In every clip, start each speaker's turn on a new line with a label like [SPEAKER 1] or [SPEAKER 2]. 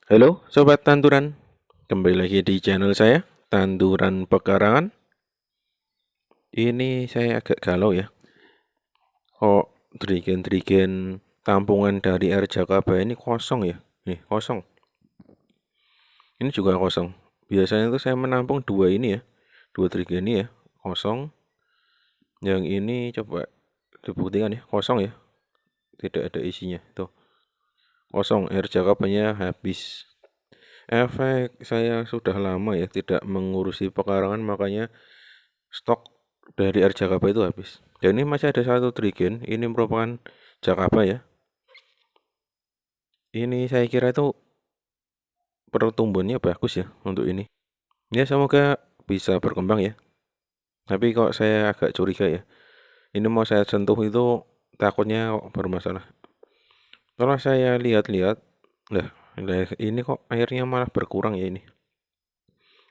[SPEAKER 1] Halo Sobat Tanduran, kembali lagi di channel saya, Tanduran Pekarangan. Ini saya agak galau ya, kok drigen-drigen tampungan dari air Jakaba ini kosong ya. Nih, kosong. Ini juga kosong. Biasanya tuh saya menampung dua ini ya, dua drigen ini ya, kosong. Yang ini coba dibuktikan ya, kosong ya, tidak ada isinya. Tuh, kosong, air Jakabanya habis. Efek saya sudah lama ya tidak mengurusi pekarangan, makanya stok dari air Jakaba itu habis. Dan ini masih ada satu trigen, ini merupakan Jakaba ya. Ini saya kira itu pertumbuhannya bagus ya untuk ini. Ya semoga bisa berkembang ya. Tapi kok saya agak curiga ya. Ini mau saya sentuh itu takutnya bermasalah. Kalau saya lihat-lihat, ini kok airnya malah berkurang ya ini.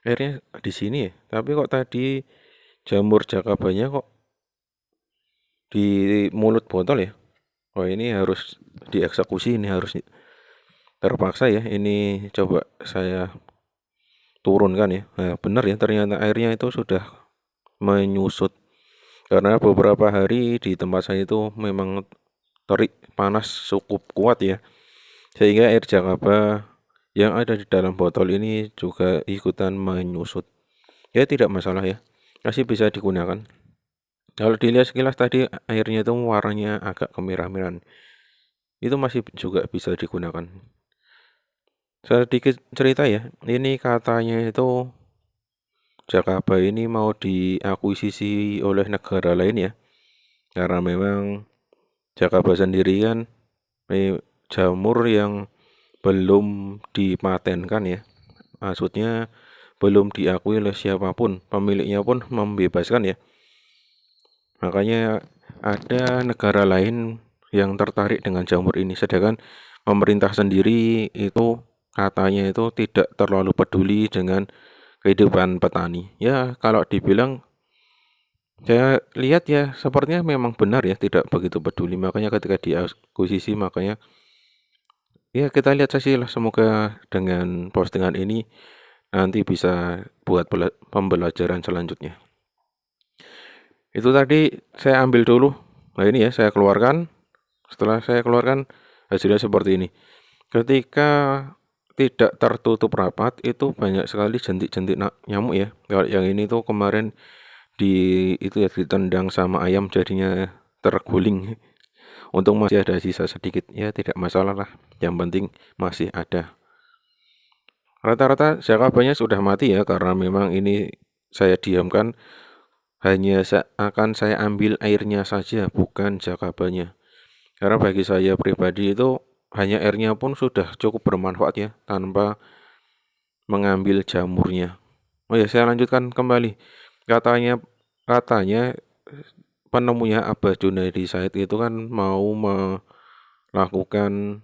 [SPEAKER 1] Airnya di sini ya. Tapi kok tadi jamur Jakabanya kok di mulut botol ya. Oh ini harus dieksekusi, ini harus terpaksa ya. Ini coba saya turunkan ya. Nah, benar ya, ternyata airnya itu sudah menyusut. Karena beberapa hari di tempat saya itu memang terik panas cukup kuat ya. Sehingga air Jakaba yang ada di dalam botol ini juga ikutan menyusut. Ya tidak masalah ya, masih bisa digunakan. Kalau dilihat sekilas tadi airnya itu warnanya agak kemerah-merahan. Itu masih juga bisa digunakan. Sedikit cerita ya, ini katanya itu Jakaba ini mau diakuisisi oleh negara lain ya. Karena memang Jakaba sendiri kan jamur yang belum dipatenkan ya. Maksudnya belum diakui oleh siapapun, pemiliknya pun membebaskan ya. Makanya ada negara lain yang tertarik dengan jamur ini, sedangkan pemerintah sendiri itu katanya itu tidak terlalu peduli dengan kehidupan petani. Ya, kalau dibilang saya lihat ya sepertinya memang benar ya, tidak begitu peduli. Makanya ketika diakuisisi, makanya ya kita lihat saja lah, semoga dengan postingan ini nanti bisa buat pembelajaran selanjutnya. Itu tadi saya ambil dulu. Nah ini ya saya keluarkan. Setelah saya keluarkan hasilnya seperti ini. Ketika tidak tertutup rapat itu banyak sekali jentik-jentik nyamuk ya. Kalau yang ini tuh kemarin itu ya ditendang sama ayam jadinya terguling. Untung masih ada sisa sedikit, ya tidak masalah lah. Yang penting masih ada. Rata-rata jakabanya sudah mati ya, karena memang ini saya diamkan, hanya akan saya ambil airnya saja, bukan jakabanya. Karena bagi saya pribadi itu hanya airnya pun sudah cukup bermanfaat ya, tanpa mengambil jamurnya. Oh ya, saya lanjutkan kembali. Katanya katanya penemunya Abbas Junaidi Said itu kan mau melakukan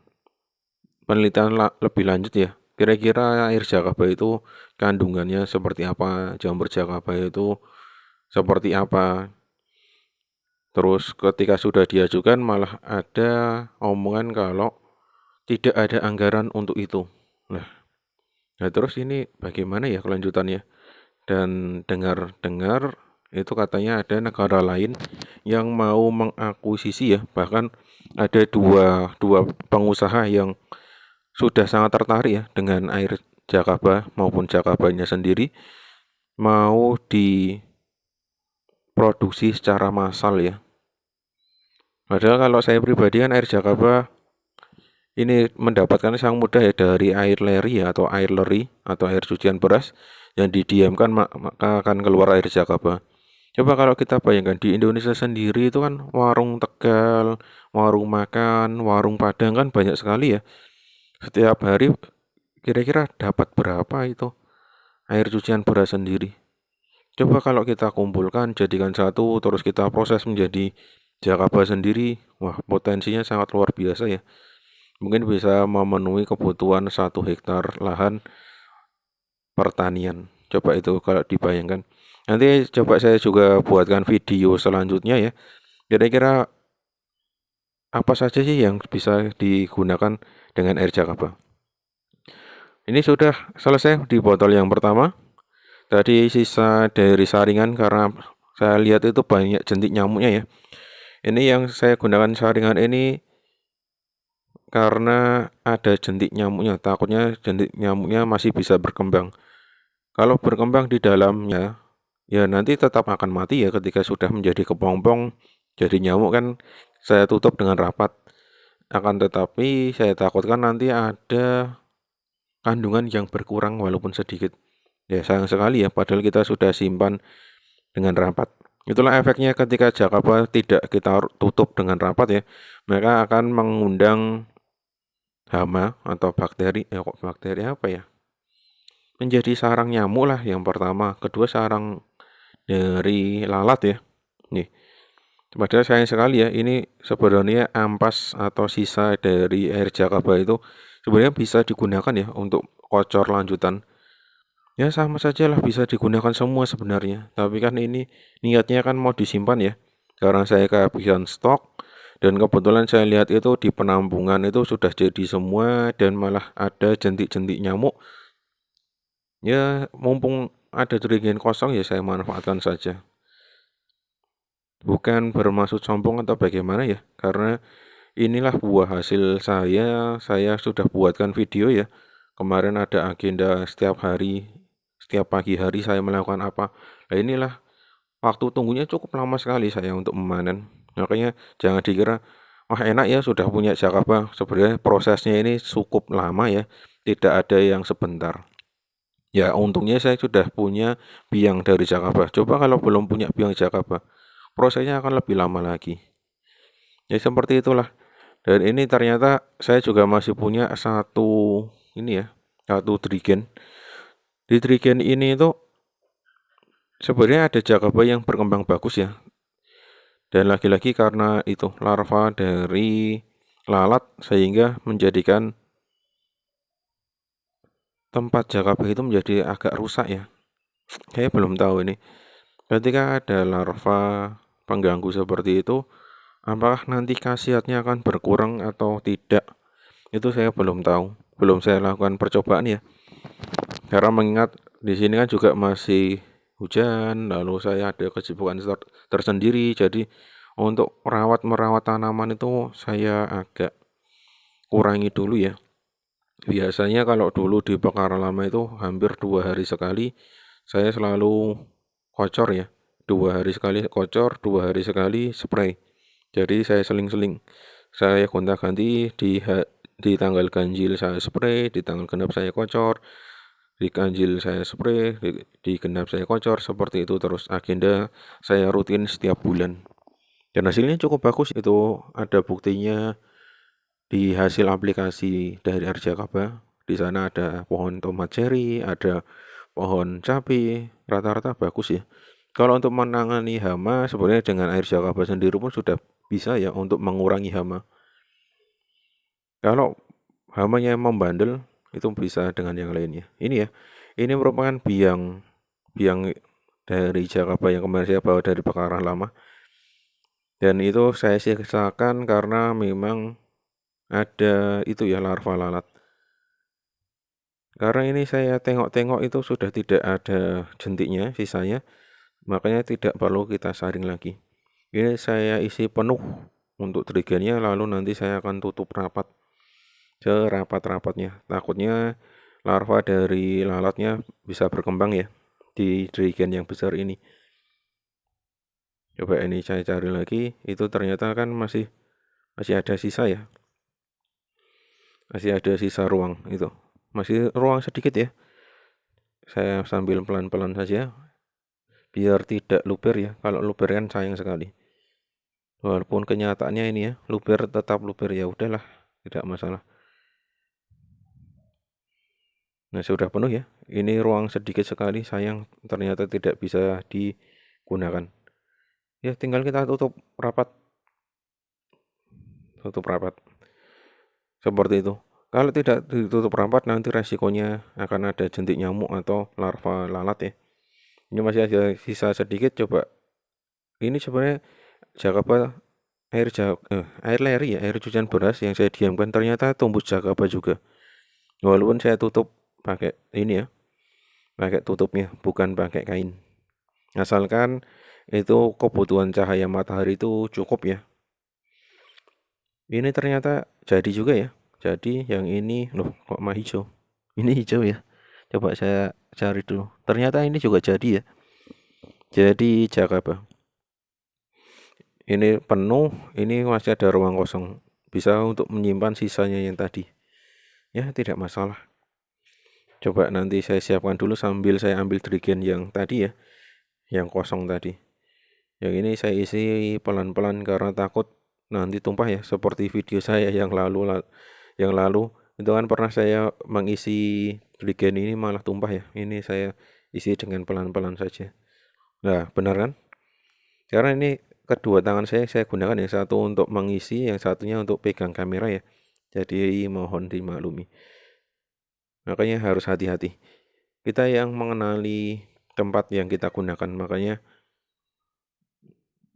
[SPEAKER 1] penelitian lebih lanjut ya. Kira-kira air Jakaba itu kandungannya seperti apa, jamur Jakaba itu seperti apa. Terus ketika sudah diajukan malah ada omongan kalau tidak ada anggaran untuk itu. Nah, terus ini bagaimana ya kelanjutannya? Dan dengar-dengar itu katanya ada negara lain yang mau mengakuisisi ya, bahkan ada dua pengusaha yang sudah sangat tertarik ya dengan air Jakaba maupun Jakabanya sendiri, mau diproduksi secara massal ya. Padahal kalau saya pribadi kan air Jakaba ini mendapatkan sangat mudah ya dari air leri ya, atau air leri atau air cucian beras yang didiamkan maka akan keluar air Jakaba. Coba kalau kita bayangkan di Indonesia sendiri itu kan warung Tegal, warung makan, warung Padang kan banyak sekali ya. Setiap hari kira-kira dapat berapa itu air cucian beras sendiri. Coba kalau kita kumpulkan jadikan satu terus kita proses menjadi Jakaba sendiri, wah potensinya sangat luar biasa ya. Mungkin bisa memenuhi kebutuhan 1 hektar lahan pertanian. Coba itu kalau dibayangkan. Nanti coba saya juga buatkan video selanjutnya ya. Kira-kira apa saja sih yang bisa digunakan dengan air Jakaba? Ini sudah selesai di botol yang pertama. Tadi sisa dari saringan karena saya lihat itu banyak jentik nyamuknya ya. Ini yang saya gunakan saringan ini karena ada jentik nyamuknya. Takutnya jentik nyamuknya masih bisa berkembang. Kalau berkembang di dalamnya, ya nanti tetap akan mati ya ketika sudah menjadi kepompong. Jadi nyamuk kan saya tutup dengan rapat. Akan tetapi saya takutkan nanti ada kandungan yang berkurang walaupun sedikit. Ya sayang sekali ya, padahal kita sudah simpan dengan rapat. Itulah efeknya ketika jakaba tidak kita tutup dengan rapat ya. Mereka akan mengundang hama atau bakteri, kok bakteri apa ya? Menjadi sarang nyamuk lah yang pertama. Kedua sarang dari lalat ya. Nih, padahal sayang sekali ya, ini sebenarnya ampas atau sisa dari air jakaba itu sebenarnya bisa digunakan ya untuk kocor lanjutan. Ya sama saja lah bisa digunakan semua sebenarnya. Tapi kan ini niatnya kan mau disimpan ya. Karena saya kehabisan stok dan kebetulan saya lihat itu di penampungan itu sudah jadi semua dan malah ada jentik-jentik nyamuk. Ya mumpung ada jerigen kosong ya saya manfaatkan saja. Bukan bermaksud sombong atau bagaimana ya. Karena inilah buah hasil saya sudah buatkan video ya. Kemarin ada agenda setiap hari, setiap pagi hari saya melakukan apa. Nah inilah waktu tunggunya cukup lama sekali saya untuk memanen. Makanya jangan dikira, wah enak ya sudah punya jakaba. Sebenarnya prosesnya ini cukup lama ya, tidak ada yang sebentar. Ya untungnya saya sudah punya biang dari jakaba. Coba kalau belum punya biang jakaba, prosesnya akan lebih lama lagi. Ya seperti itulah. Dan ini ternyata saya juga masih punya satu ini ya, satu drigen. Di drigen ini itu sebenarnya ada jakaba yang berkembang bagus ya. Dan lagi-lagi karena itu larva dari lalat sehingga menjadikan tempat jakaba itu menjadi agak rusak ya. Saya belum tahu ini. Ketika ada larva pengganggu seperti itu, apakah nanti khasiatnya akan berkurang atau tidak? Itu saya belum tahu. Belum saya lakukan percobaan ya. Karena mengingat di sini kan juga masih hujan, lalu saya ada kesibukan tersendiri, jadi untuk merawat tanaman itu saya agak kurangi dulu ya. Biasanya kalau dulu di Pekara Lama itu hampir 2 hari sekali, saya selalu kocor ya. 2 hari sekali kocor, 2 hari sekali spray. Jadi saya seling-seling. Saya gonta-ganti di tanggal ganjil saya spray, di tanggal genap saya kocor, di ganjil saya spray, di genap saya kocor, seperti itu terus agenda saya rutin setiap bulan. Dan hasilnya cukup bagus itu ada buktinya di hasil aplikasi dari Arjakaba. Di sana ada pohon tomat cherry, ada pohon cabai, rata-rata bagus ya. Kalau untuk menangani hama sebenarnya dengan air Jakaba sendiri pun sudah bisa ya untuk mengurangi hama. Kalau hamanya membandel itu bisa dengan yang lainnya. Ini ya, ini merupakan biang biang dari Jakaba yang kemarin saya bawa dari Pekarang Lama. Dan itu saya sisakan karena memang ada itu ya larva lalat. Karena ini saya tengok-tengok itu sudah tidak ada jentiknya sisanya, makanya tidak perlu kita saring lagi. Ini saya isi penuh untuk trigennya, lalu nanti saya akan tutup rapat serapat-rapatnya. Takutnya larva dari lalatnya bisa berkembang ya di trigen yang besar ini. Coba ini saya cari lagi, itu ternyata kan masih ada sisa ya. Masih ada sisa ruang itu. Masih ruang sedikit ya. Saya sambil pelan-pelan saja biar tidak luber ya. Kalau luber kan sayang sekali. Walaupun kenyataannya ini ya, luber tetap luber ya udahlah, tidak masalah. Nah, sudah penuh ya. Ini ruang sedikit sekali, sayang ternyata tidak bisa digunakan. Ya, tinggal kita tutup rapat. Tutup rapat. Seperti itu. Kalau tidak ditutup rapat nanti resikonya akan ada jentik nyamuk atau larva lalat ya. Ini masih ada sisa sedikit, coba. Ini sebenarnya jakaba air leri ya, air cucian beras yang saya diamkan ternyata tumbuh jakaba juga. Walaupun saya tutup pakai ini ya, pakai tutupnya, bukan pakai kain. Asalkan itu kebutuhan cahaya matahari itu cukup ya. Ini ternyata jadi juga ya. Jadi yang ini loh kok mah hijau. Ini hijau ya. Coba saya cari dulu. Ternyata ini juga jadi ya. Jadi Jakaba. Ini penuh, ini masih ada ruang kosong. Bisa untuk menyimpan sisanya yang tadi. Ya, tidak masalah. Coba nanti saya siapkan dulu sambil saya ambil drigen yang tadi ya, yang kosong tadi. Yang ini saya isi pelan-pelan karena takut nanti tumpah ya, seperti video saya yang lalu itu kan pernah saya mengisi drigen ini malah tumpah ya. Ini saya isi dengan pelan-pelan saja. Nah, benar kan? Karena ini kedua tangan saya gunakan yang satu untuk mengisi, yang satunya untuk pegang kamera ya. Jadi mohon dimaklumi. Makanya harus hati-hati. Kita yang mengenali tempat yang kita gunakan, makanya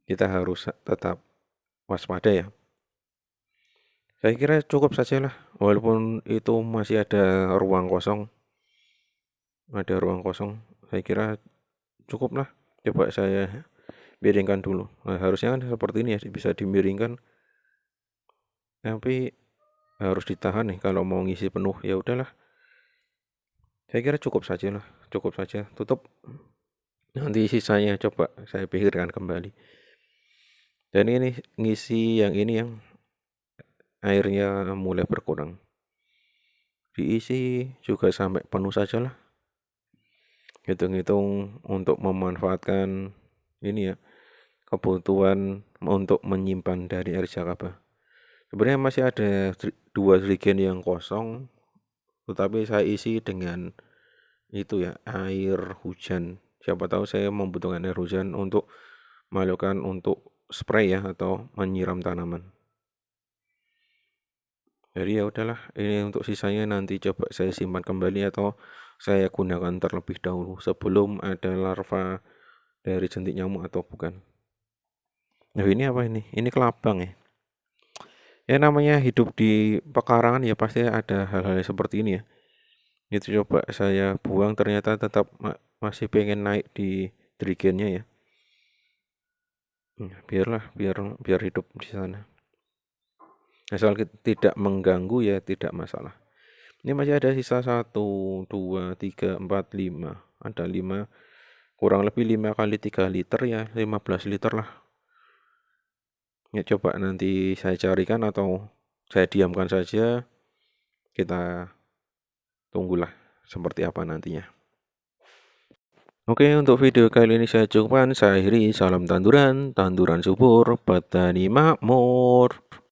[SPEAKER 1] kita harus tetap waspada ya. Saya kira cukup saja lah, walaupun itu masih ada ruang kosong. Ada ruang kosong, saya kira cukup lah. Coba saya miringkan dulu. Nah, harusnya kan seperti ini ya, bisa dimiringkan. Tapi harus ditahan nih kalau mau ngisi penuh, ya udahlah. Saya kira cukup saja lah, cukup saja. Tutup. Nanti sisanya coba saya pikirkan kembali. Dan ini ngisi yang ini yang airnya mulai berkurang. Diisi juga sampai penuh saja lah. Hitung-hitung untuk memanfaatkan ini ya, kebutuhan untuk menyimpan dari air Jakaba. Sebenarnya masih ada dua drigen yang kosong, tetapi saya isi dengan itu ya, air hujan. Siapa tahu saya membutuhkan air hujan untuk melakukan untuk spray ya atau menyiram tanaman. Jadi ya udahlah, ini untuk sisanya nanti coba saya simpan kembali atau saya gunakan terlebih dahulu sebelum ada larva dari jentik nyamuk atau bukan. Nah ini apa ini? Ini kelabang ya. Ya namanya hidup di pekarangan ya pasti ada hal-hal seperti ini ya. Itu coba saya buang ternyata tetap masih pengen naik di drigennya ya. Biarlah, biar hidup di sana. Asal tidak mengganggu ya tidak masalah. Ini masih ada sisa 1, 2, 3, 4, 5. Ada 5, kurang lebih 5 kali 3 liter ya 15 liter lah. Ya coba nanti saya carikan atau saya diamkan saja. Kita tunggulah seperti apa nantinya. Oke, untuk video kali ini saya cukupkan. Saya akhiri. Salam tanduran, tanduran subur, petani makmur.